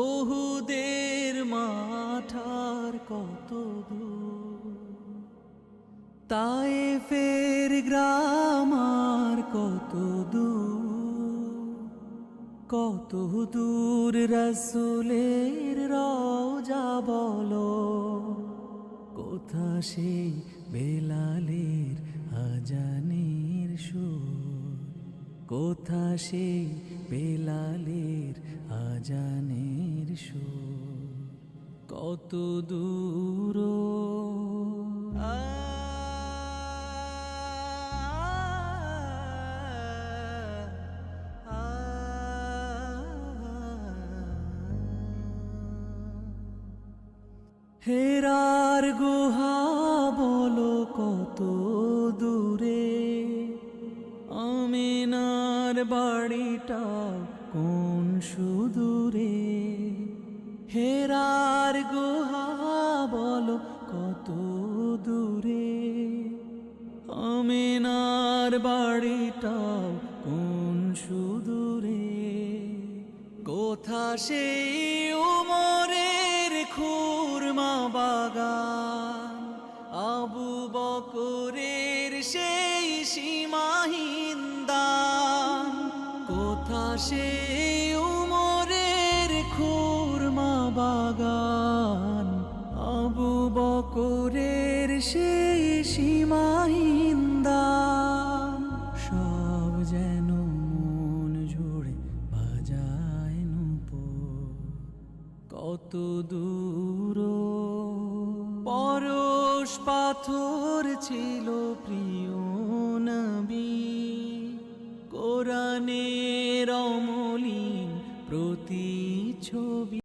ওহুদের মাঠার কত দূর, তায়েফের গ্রাম আর কত দূর, কত দূর রাসূলের রওজা বলো, কোথা সেই বেলালের আজানের সুর, কোথা সেই বেলালের আজানের সুর, কত দূর হেরার গুহা বলো কত দূরে, আমিনার বাড়িটা কোন সুদূরে, হেরার গুহা বলো কত দূরে, আমিনার বাড়িটা কোন সুদূরে, কোথা সেই উমরের খুরমা বাগান, আবু বকরের সেই সীমাহীন দান, কোথা সেই উমরের খুরমা বাগান, আবু বকরের সেই সীমাহীন দান, সব যেন মন জুড়ে বাজায় নূপুর, কত দূর পরশ পাথর ছিল প্রিয় নবী, কোরআনের অমলিন প্রতিচ্ছবি।